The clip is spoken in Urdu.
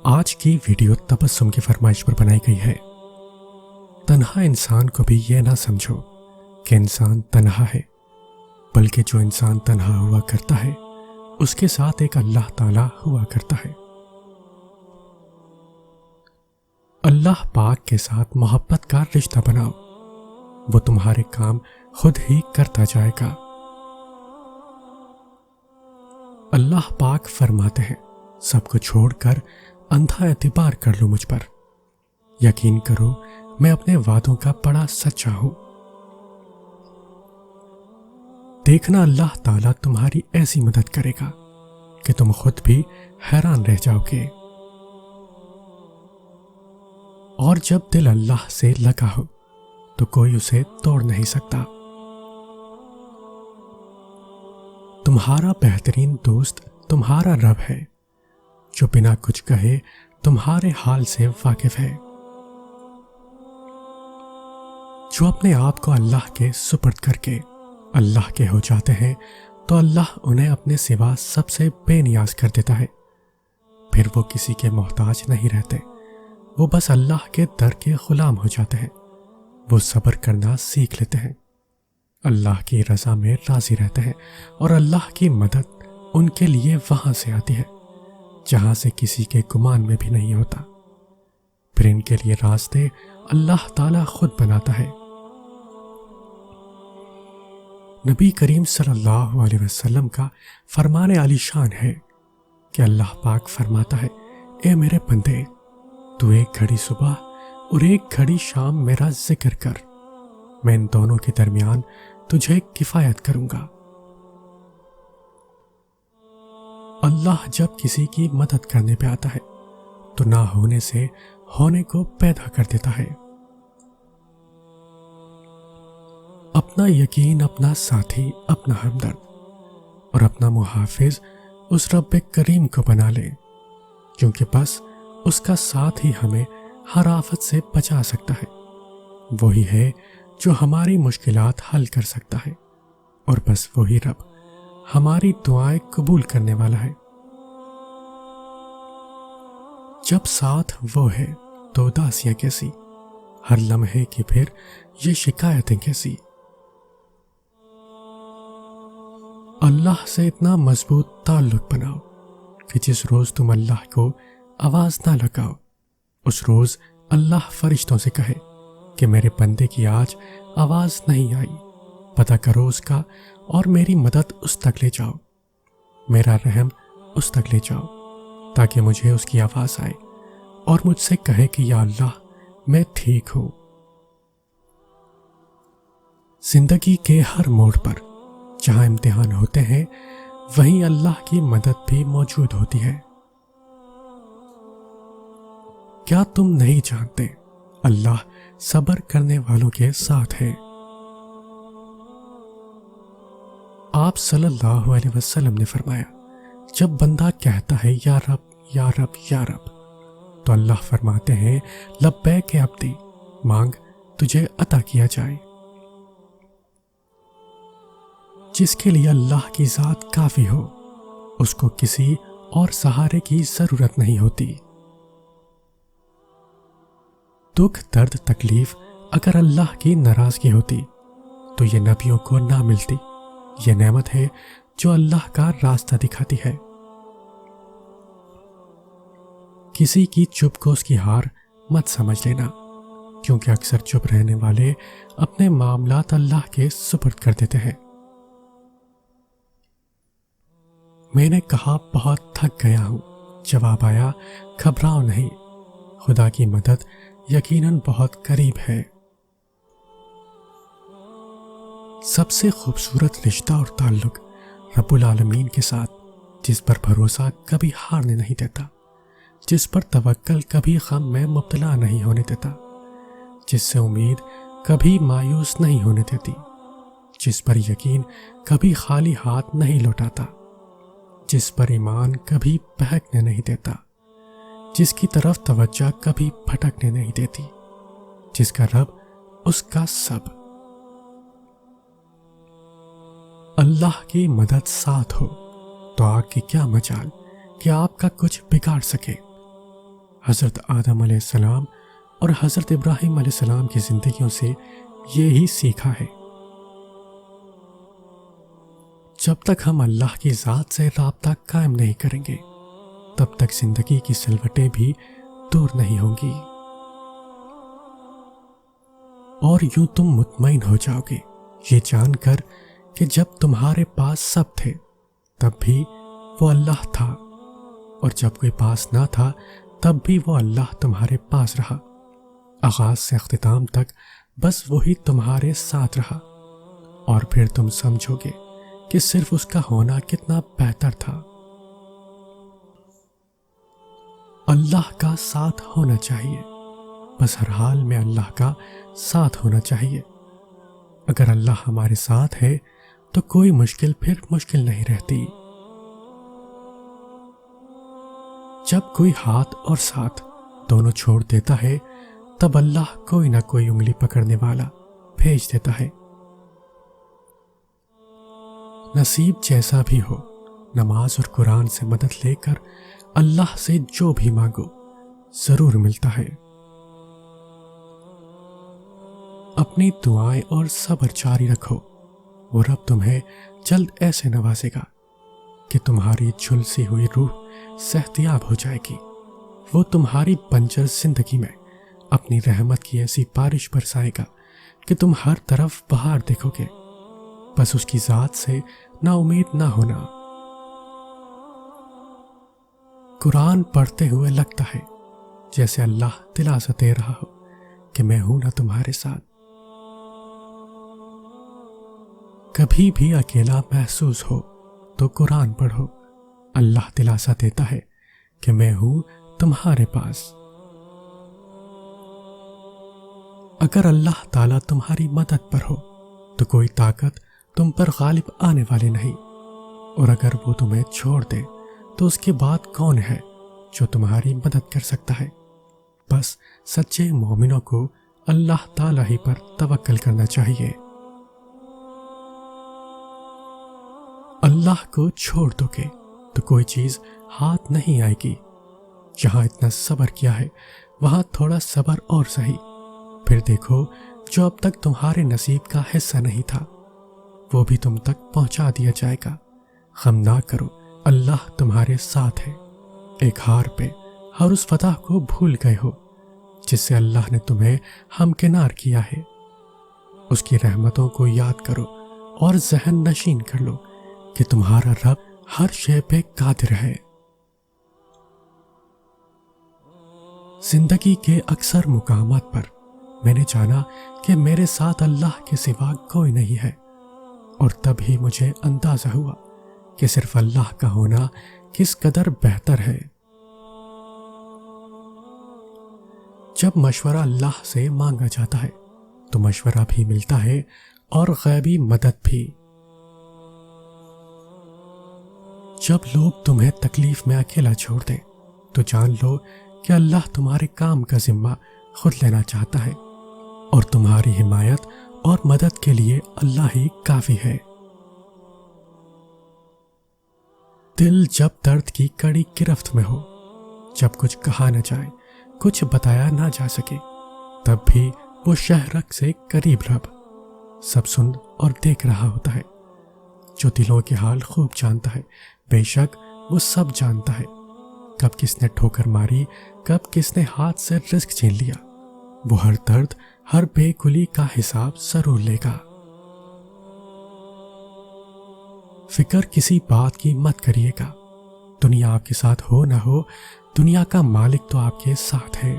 آج کی ویڈیو تبسم کی فرمائش پر بنائی گئی ہے۔ تنہا انسان کو بھی یہ نہ سمجھو کہ انسان تنہا ہے، بلکہ جو انسان تنہا ہوا کرتا ہے اس کے ساتھ ایک اللہ تعالی ہوا کرتا ہے۔ اللہ پاک کے ساتھ محبت کا رشتہ بناؤ، وہ تمہارے کام خود ہی کرتا جائے گا۔ اللہ پاک فرماتے ہیں، سب کو چھوڑ کر اندھا اعتبار کر لو مجھ پر، یقین کرو میں اپنے وعدوں کا بڑا سچا ہوں۔ دیکھنا اللہ تعالیٰ تمہاری ایسی مدد کرے گا کہ تم خود بھی حیران رہ جاؤ گے۔ اور جب دل اللہ سے لگا ہو تو کوئی اسے توڑ نہیں سکتا۔ تمہارا بہترین دوست تمہارا رب ہے، جو بنا کچھ کہے تمہارے حال سے واقف ہے، جو اپنے آپ کو اللہ کے سپرد کر کے اللہ کے ہو جاتے ہیں تو اللہ انہیں اپنے سوا سب سے بے نیاز کر دیتا ہے۔ پھر وہ کسی کے محتاج نہیں رہتے، وہ بس اللہ کے در کے غلام ہو جاتے ہیں۔ وہ صبر کرنا سیکھ لیتے ہیں، اللہ کی رضا میں راضی رہتے ہیں، اور اللہ کی مدد ان کے لیے وہاں سے آتی ہے جہاں سے کسی کے گمان میں بھی نہیں ہوتا۔ پھر ان کے لیے راستے اللہ تعالیٰ خود بناتا ہے۔ نبی کریم صلی اللہ علیہ وسلم کا فرمان عالی شان ہے کہ اللہ پاک فرماتا ہے، اے میرے بندے، تو ایک گھڑی صبح اور ایک گھڑی شام میرا ذکر کر، میں ان دونوں کے درمیان تجھے کفایت کروں گا۔ اللہ جب کسی کی مدد کرنے پہ آتا ہے تو نہ ہونے سے ہونے کو پیدا کر دیتا ہے۔ اپنا یقین اپنا ساتھی، اپنا ہمدرد اور اپنا محافظ اس رب کریم کو بنا لے، کیونکہ بس اس کا ساتھ ہی ہمیں ہر آفت سے بچا سکتا ہے۔ وہی ہے جو ہماری مشکلات حل کر سکتا ہے، اور بس وہی رب ہماری دعائیں قبول کرنے والا ہے۔ جب ساتھ وہ ہے تو اداسیاں کیسی، ہر لمحے کی پھر یہ شکایتیں کیسی۔ اللہ سے اتنا مضبوط تعلق بناؤ کہ جس روز تم اللہ کو آواز نہ لگاؤ، اس روز اللہ فرشتوں سے کہے کہ میرے بندے کی آج آواز نہیں آئی، پتہ کرو اس کا اور میری مدد اس تک لے جاؤ، میرا رحم اس تک لے جاؤ، تاکہ مجھے اس کی آواز آئے اور مجھ سے کہے کہ یا اللہ میں ٹھیک ہوں۔ زندگی کے ہر موڑ پر جہاں امتحان ہوتے ہیں وہیں اللہ کی مدد بھی موجود ہوتی ہے۔ کیا تم نہیں جانتے اللہ صبر کرنے والوں کے ساتھ ہے؟ آپ صلی اللہ علیہ وسلم نے فرمایا، جب بندہ کہتا ہے یا رب یا رب یا رب، تو اللہ فرماتے ہیں لبیک عبدی، مانگ تجھے عطا کیا جائے۔ جس کے لیے اللہ کی ذات کافی ہو، اس کو کسی اور سہارے کی ضرورت نہیں ہوتی۔ دکھ درد تکلیف اگر اللہ کی ناراضگی ہوتی تو یہ نبیوں کو نہ ملتی۔ یہ نعمت ہے جو اللہ کا راستہ دکھاتی ہے۔ کسی کی چپ کو اس کی ہار مت سمجھ لینا، کیونکہ اکثر چپ رہنے والے اپنے معاملات اللہ کے سپرد کر دیتے ہیں۔ میں نے کہا بہت تھک گیا ہوں، جواب آیا گھبراؤ نہیں، خدا کی مدد یقیناً بہت قریب ہے۔ سب سے خوبصورت رشتہ اور تعلق رب العالمین کے ساتھ، جس پر بھروسہ کبھی ہارنے نہیں دیتا، جس پر توکل کبھی غم میں مبتلا نہیں ہونے دیتا، جس سے امید کبھی مایوس نہیں ہونے دیتی، جس پر یقین کبھی خالی ہاتھ نہیں لوٹاتا، جس پر ایمان کبھی بہکنے نہیں دیتا، جس کی طرف توجہ کبھی بھٹکنے نہیں دیتی، جس کا رب اس کا سب۔ اللہ کی مدد ساتھ ہو تو آگ کی کیا مجال کہ آپ کا کچھ بگاڑ سکے۔ حضرت آدم علیہ السلام اور حضرت ابراہیم علیہ السلام کی زندگیوں سے یہی سیکھا ہے۔ جب تک ہم اللہ کی ذات سے رابطہ قائم نہیں کریں گے تب تک زندگی کی سلوٹیں بھی دور نہیں ہوں گی، اور یوں تم مطمئن ہو جاؤ گے یہ جان کر کہ جب تمہارے پاس سب تھے تب بھی وہ اللہ تھا، اور جب کوئی پاس نہ تھا تب بھی وہ اللہ تمہارے پاس رہا، آغاز سے اختتام تک بس وہی تمہارے ساتھ رہا، اور پھر تم سمجھو گے کہ صرف اس کا ہونا کتنا بہتر تھا۔ اللہ کا ساتھ ہونا چاہیے، بس ہر حال میں اللہ کا ساتھ ہونا چاہیے۔ اگر اللہ ہمارے ساتھ ہے تو کوئی مشکل پھر مشکل نہیں رہتی۔ جب کوئی ہاتھ اور ساتھ دونوں چھوڑ دیتا ہے تب اللہ کوئی نہ کوئی انگلی پکڑنے والا بھیج دیتا ہے۔ نصیب جیسا بھی ہو، نماز اور قرآن سے مدد لے کر اللہ سے جو بھی مانگو ضرور ملتا ہے۔ اپنی دعائیں اور صبر جاری رکھو، وہ رب تمہیں جلد ایسے نوازے گا کہ تمہاری جھلسی ہوئی روح صحتیاب ہو جائے گی۔ وہ تمہاری بنجر زندگی میں اپنی رحمت کی ایسی بارش برسائے گا کہ تم ہر طرف بہار دیکھو گے۔ بس اس کی ذات سے نا امید نہ ہونا۔ قرآن پڑھتے ہوئے لگتا ہے جیسے اللہ دلاسا دے رہا ہو کہ میں ہوں نا تمہارے ساتھ۔ کبھی بھی اکیلا محسوس ہو تو قرآن پڑھو، اللہ دلاسا دیتا ہے کہ میں ہوں تمہارے پاس۔ اگر اللہ تعالیٰ تمہاری مدد پر ہو تو کوئی طاقت تم پر غالب آنے والی نہیں، اور اگر وہ تمہیں چھوڑ دے تو اس کے بعد کون ہے جو تمہاری مدد کر سکتا ہے؟ بس سچے مومنوں کو اللہ تعالیٰ ہی پر توکل کرنا چاہیے۔ اللہ کو چھوڑ دو گے تو کوئی چیز ہاتھ نہیں آئے گی۔ جہاں اتنا صبر کیا ہے وہاں تھوڑا صبر اور سہی، پھر دیکھو جو اب تک تمہارے نصیب کا حصہ نہیں تھا وہ بھی تم تک پہنچا دیا جائے گا۔ غم نہ کرو، اللہ تمہارے ساتھ ہے۔ ایک ہار پہ ہر اس فتح کو بھول گئے ہو جس سے اللہ نے تمہیں ہمکنار کیا ہے۔ اس کی رحمتوں کو یاد کرو اور ذہن نشین کر لو کہ تمہارا رب ہر شے پہ قادر ہے۔ زندگی کے اکثر مقامات پر میں نے جانا کہ میرے ساتھ اللہ کے سوا کوئی نہیں ہے، اور تب ہی مجھے اندازہ ہوا کہ صرف اللہ کا ہونا کس قدر بہتر ہے۔ جب مشورہ اللہ سے مانگا جاتا ہے تو مشورہ بھی ملتا ہے اور غیبی مدد بھی۔ جب لوگ تمہیں تکلیف میں اکیلا چھوڑ دیں تو جان لو کہ اللہ تمہارے کام کا ذمہ خود لینا چاہتا ہے، اور تمہاری حمایت اور مدد کے لیے اللہ ہی کافی ہے۔ دل جب درد کی کڑی گرفت میں ہو، جب کچھ کہا نہ جائے، کچھ بتایا نہ جا سکے، تب بھی وہ شہرک سے قریب رب سب سن اور دیکھ رہا ہوتا ہے، جو دلوں کے حال خوب جانتا ہے۔ بے شک وہ سب جانتا ہے، کب کس نے ٹھوکر ماری، کب کس نے ہاتھ سے رزق چھین لیا۔ وہ ہر درد، ہر بے کلی کا حساب ضرور لے گا۔ فکر کسی بات کی مت کریے گا، دنیا آپ کے ساتھ ہو نہ ہو، دنیا کا مالک تو آپ کے ساتھ ہے۔